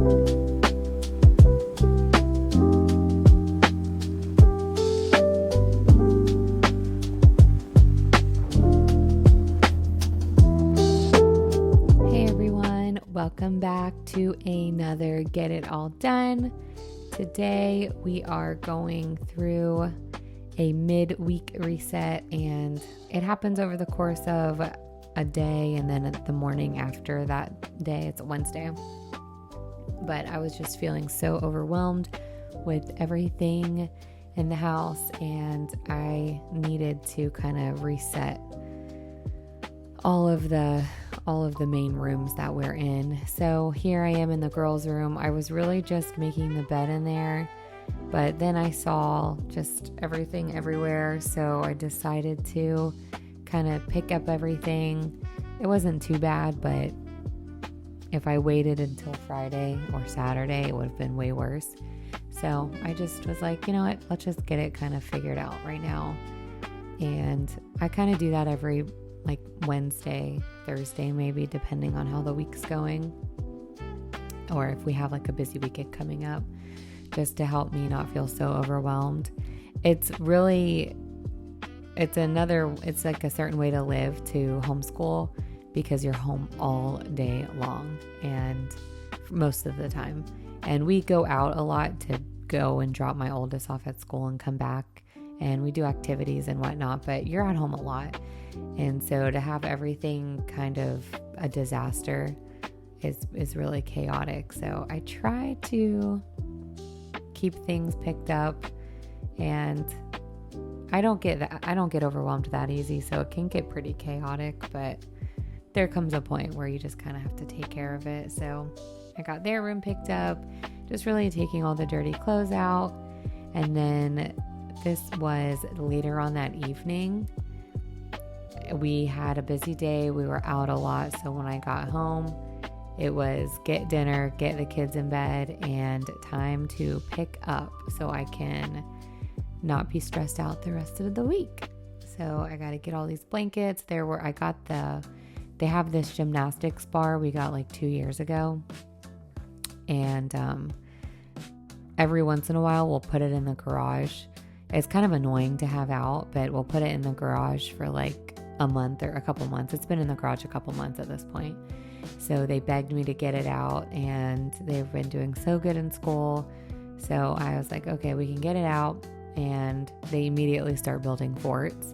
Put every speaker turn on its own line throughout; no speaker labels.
Welcome back to another Get It All Done. Today we are going through a midweek reset, and it happens over the course of a day and then the morning after that day. It's a Wednesday. But I was just feeling so overwhelmed with everything in the house, and I needed to kind of reset all of the main rooms that we're in. So here I am in the girls' room. I was really just making the bed in there, but then I saw just everything everywhere, so I decided to kind of pick up everything. It wasn't too bad, but if I waited until Friday or Saturday, it would have been way worse. So I just was like, you know what, let's just get it kind of figured out right now. And I kind of do that every Wednesday, Thursday, maybe, depending on how the week's going, or if we have like a busy weekend coming up, just to help me not feel so overwhelmed. It's like a certain way to live to homeschool, because you're home all day long and most of the time. And we go out a lot to go and drop my oldest off at school and come back, and we do activities and whatnot, but you're at home a lot. And so to have everything kind of a disaster is really chaotic. So I try to keep things picked up, and I don't get overwhelmed that easy. So it can get pretty chaotic, but there comes a point where you just kind of have to take care of it. So I got their room picked up, just really taking all the dirty clothes out. And then this was later on that evening. We had a busy day. We were out a lot. So when I got home, it was get dinner, get the kids in bed, and time to pick up so I can not be stressed out the rest of the week. So I got to get all these blankets. They have this gymnastics bar we got like 2 years ago. And every once in a while we'll put it in the garage. It's kind of annoying to have out, but we'll put it in the garage for like a month or a couple months. It's been in the garage a couple months at this point. So they begged me to get it out, and they've been doing so good in school. So I was like, okay, we can get it out. And they immediately start building forts.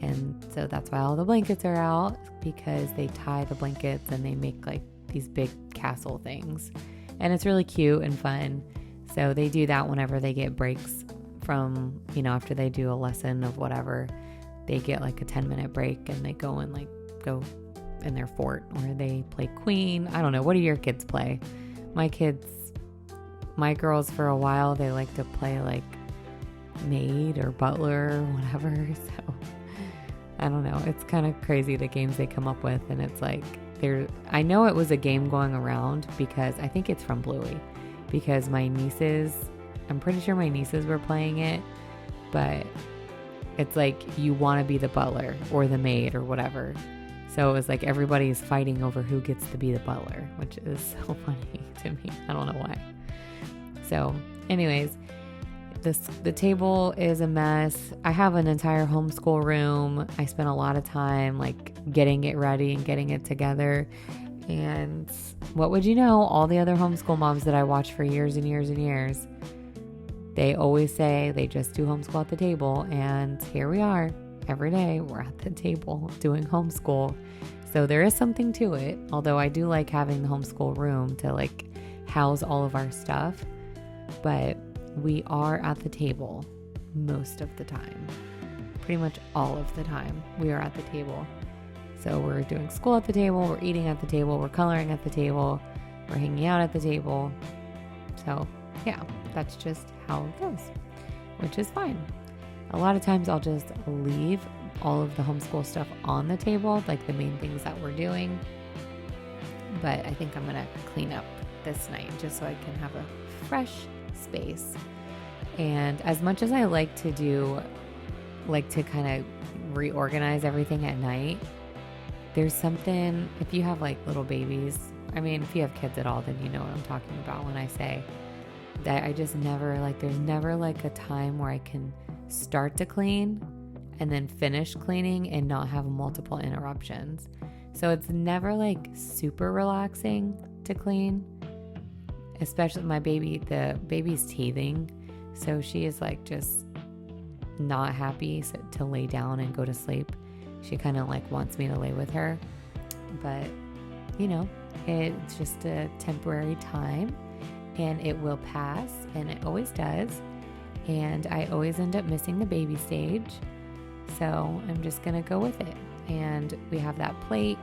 And so that's why all the blankets are out, because they tie the blankets and they make like these big castle things. And it's really cute and fun. So they do that whenever they get breaks from, after they do a lesson of whatever. They get like a 10-minute break and they go in their fort, or they play queen. I don't know. What do your kids play? My girls, for a while, they like to play like maid or butler or whatever. So I don't know. It's kind of crazy the games they come up with. And it's like, I know it was a game going around, because I think it's from Bluey, because I'm pretty sure my nieces were playing it, but it's like you want to be the butler or the maid or whatever. So it was like everybody's fighting over who gets to be the butler, which is so funny to me. I don't know why. So anyways, the table is a mess. I have an entire homeschool room. I spent a lot of time like getting it ready and getting it together. And what would you know, all the other homeschool moms that I watched for years and years and years, they always say they just do homeschool at the table. And here we are. Every day we're at the table doing homeschool. So there is something to it. Although I do like having the homeschool room to like house all of our stuff. But we are at the table most of the time. Pretty much all of the time we are at the table. So we're doing school at the table. We're eating at the table. We're coloring at the table. We're hanging out at the table. So yeah, that's just how it goes, which is fine. A lot of times I'll just leave all of the homeschool stuff on the table, like the main things that we're doing. But I think I'm going to clean up this night just so I can have a fresh space. And as much as I like to kind of reorganize everything at night, there's something, if you have like little babies, I mean, if you have kids at all, then you know what I'm talking about when I say that I just never, like, there's never like a time where I can start to clean and then finish cleaning and not have multiple interruptions. So it's never like super relaxing to clean, especially the baby's teething. So she is like just not happy to lay down and go to sleep. She kind of like wants me to lay with her, but you know, it's just a temporary time and it will pass, and it always does. And I always end up missing the baby stage. So I'm just going to go with it. And we have that plate.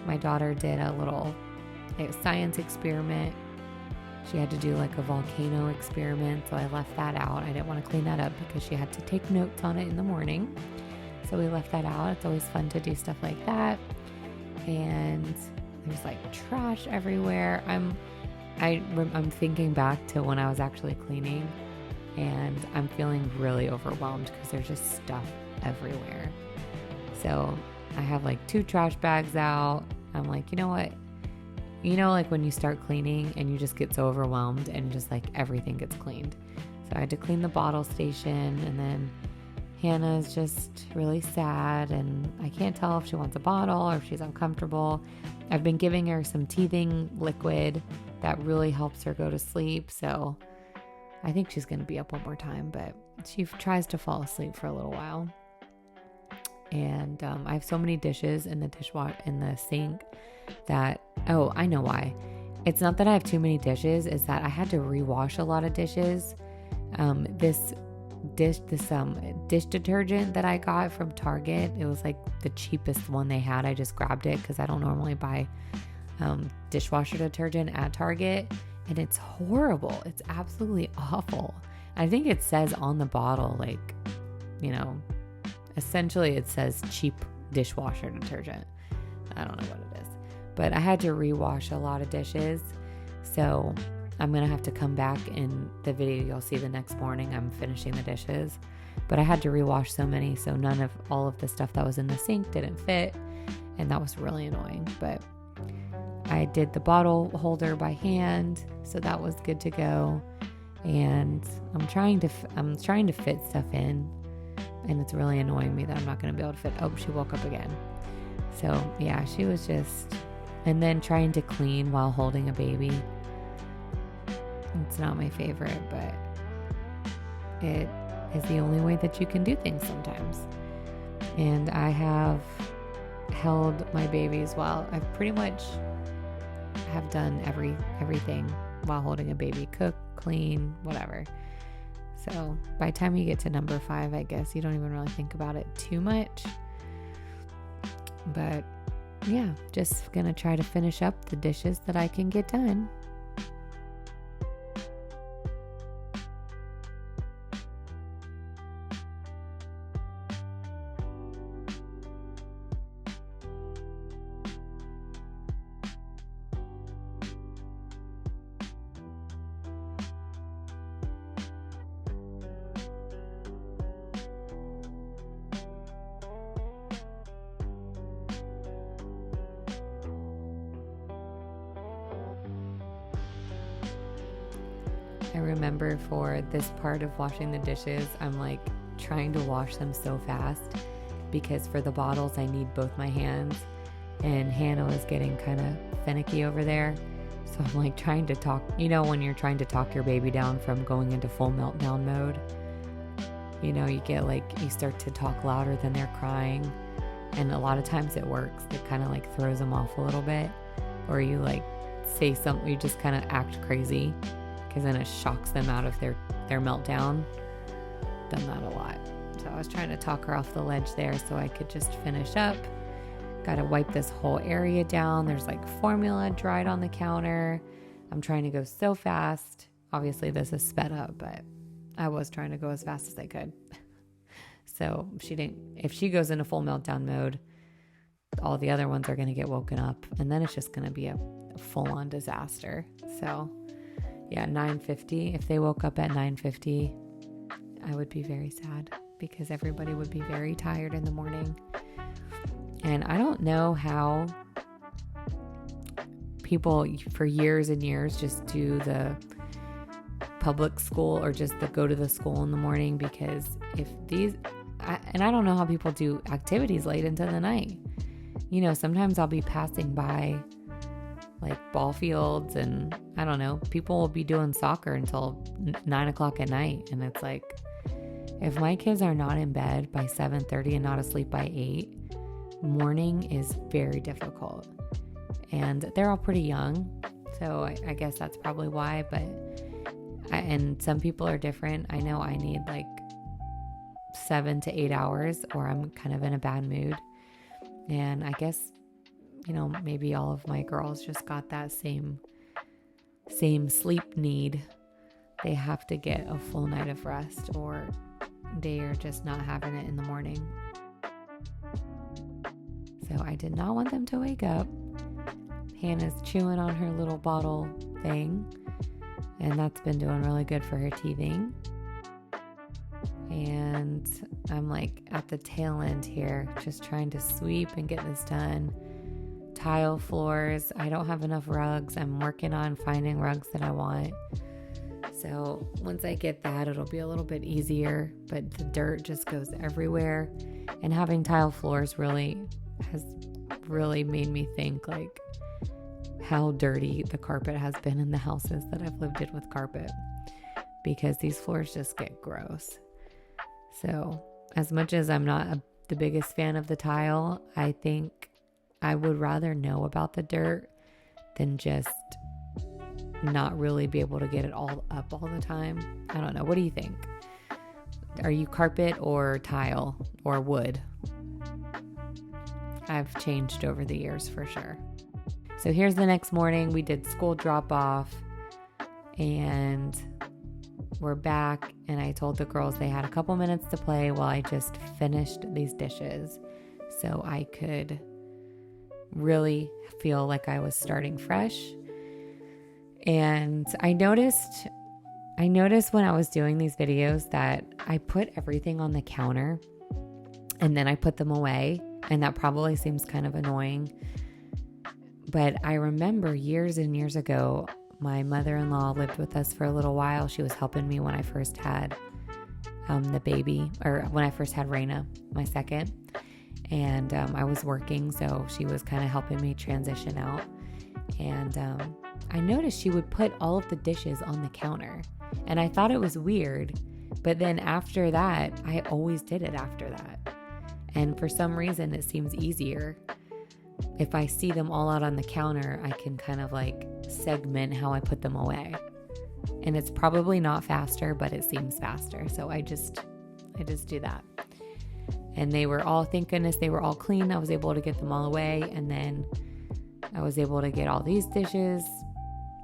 My daughter did a little science experiment. She had to do like a volcano experiment. So I left that out. I didn't want to clean that up because she had to take notes on it in the morning. So we left that out. It's always fun to do stuff like that. And there's like trash everywhere. I'm thinking back to when I was actually cleaning, and I'm feeling really overwhelmed because there's just stuff everywhere. So I have like 2 trash bags out. I'm like, you know what? You know, like when you start cleaning and you just get so overwhelmed and just like everything gets cleaned. So I had to clean the bottle station, and then Hannah's just really sad and I can't tell if she wants a bottle or if she's uncomfortable. I've been giving her some teething liquid that really helps her go to sleep. So I think she's going to be up one more time, but she tries to fall asleep for a little while. And I have so many dishes in the sink that, oh, I know why. It's not that I have too many dishes, it's that I had to rewash a lot of dishes. This dish detergent that I got from Target, it was like the cheapest one they had. I just grabbed it because I don't normally buy dishwasher detergent at Target, and it's horrible. It's absolutely awful. I think it says on the bottle, like, you know, essentially it says cheap dishwasher detergent. I don't know what it is, but I had to rewash a lot of dishes. So I'm going to have to come back in the video. You'll see the next morning I'm finishing the dishes, but I had to rewash so many. So all of the stuff that was in the sink didn't fit. And that was really annoying, but I did the bottle holder by hand. So that was good to go. And I'm trying to fit stuff in, and it's really annoying me that I'm not going to be able to fit. Oh, she woke up again. So yeah, she was just, and then trying to clean while holding a baby. It's not my favorite, but it is the only way that you can do things sometimes. And I have held my babies while I've pretty much have done everything while holding a baby, cook, clean, whatever. So by the time you get to number 5, I guess you don't even really think about it too much. But yeah, just gonna try to finish up the dishes that I can get done. I remember for this part of washing the dishes, I'm like trying to wash them so fast because for the bottles, I need both my hands, and Hannah was getting kind of finicky over there. So I'm like trying to talk, you know, when you're trying to talk your baby down from going into full meltdown mode, you know, you start to talk louder than they're crying. And a lot of times it works. It kind of like throws them off a little bit, or you like say something, you just kind of act crazy, because then it shocks them out of their meltdown. Done that a lot. So I was trying to talk her off the ledge there so I could just finish up. Got to wipe this whole area down. There's like formula dried on the counter. I'm trying to go so fast. Obviously this is sped up, but I was trying to go as fast as I could. So if she goes into full meltdown mode, all the other ones are going to get woken up, and then it's just going to be a full-on disaster. So yeah, 9:50. If they woke up at 9:50, I would be very sad because everybody would be very tired in the morning. And I don't know how people for years and years just do the public school or just go to the school in the morning, because and I don't know how people do activities late into the night. Sometimes I'll be passing by like ball fields, and I don't know, people will be doing soccer until 9 o'clock at night. And it's like, if my kids are not in bed by 7:30 and not asleep by 8, morning is very difficult. And they're all pretty young, so I guess that's probably why. And some people are different. I know I need like 7 to 8 hours, or I'm kind of in a bad mood. And I guess, maybe all of my girls just got that same sleep need. They have to get a full night of rest, or they are just not having it in the morning. So I did not want them to wake up. Hannah's chewing on her little bottle thing, and that's been doing really good for her teething. And I'm like at the tail end here, just trying to sweep and get this done. Tile floors. I don't have enough rugs. I'm working on finding rugs that I want. So once I get that, it'll be a little bit easier, but the dirt just goes everywhere. And having tile floors has really made me think like how dirty the carpet has been in the houses that I've lived in with carpet, because these floors just get gross. So as much as I'm not the biggest fan of the tile, I think I would rather know about the dirt than just not really be able to get it all up all the time. I don't know. What do you think? Are you carpet or tile or wood? I've changed over the years for sure. So here's the next morning. We did school drop off and we're back, and I told the girls they had a couple minutes to play while I just finished these dishes so I could really feel like I was starting fresh. And I noticed when I was doing these videos that I put everything on the counter and then I put them away, and that probably seems kind of annoying. But I remember years and years ago, my mother-in-law lived with us for a little while. She was helping me when I first had the baby, or when I first had Raina, my second. And I was working, so she was kind of helping me transition out. And I noticed she would put all of the dishes on the counter. And I thought it was weird. But then after that, I always did it after that. And for some reason, it seems easier. If I see them all out on the counter, I can kind of like segment how I put them away. And it's probably not faster, but it seems faster. So I just do that. And they were all, thank goodness, they were all clean. I was able to get them all away. And then I was able to get all these dishes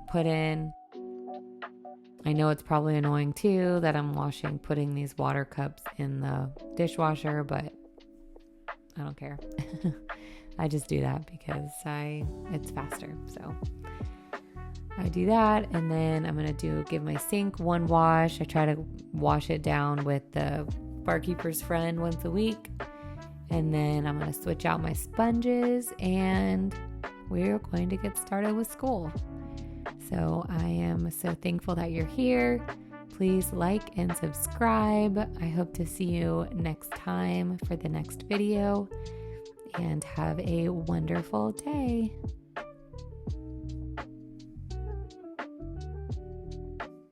put in. I know it's probably annoying too that I'm putting these water cups in the dishwasher, but I don't care. I just do that because it's faster. So I do that, and then I'm going to give my sink one wash. I try to wash it down with the Barkeeper's Friend once a week. And then I'm going to switch out my sponges, and we're going to get started with school. So I am so thankful that you're here. Please like and subscribe. I hope to see you next time for the next video, and have a wonderful day.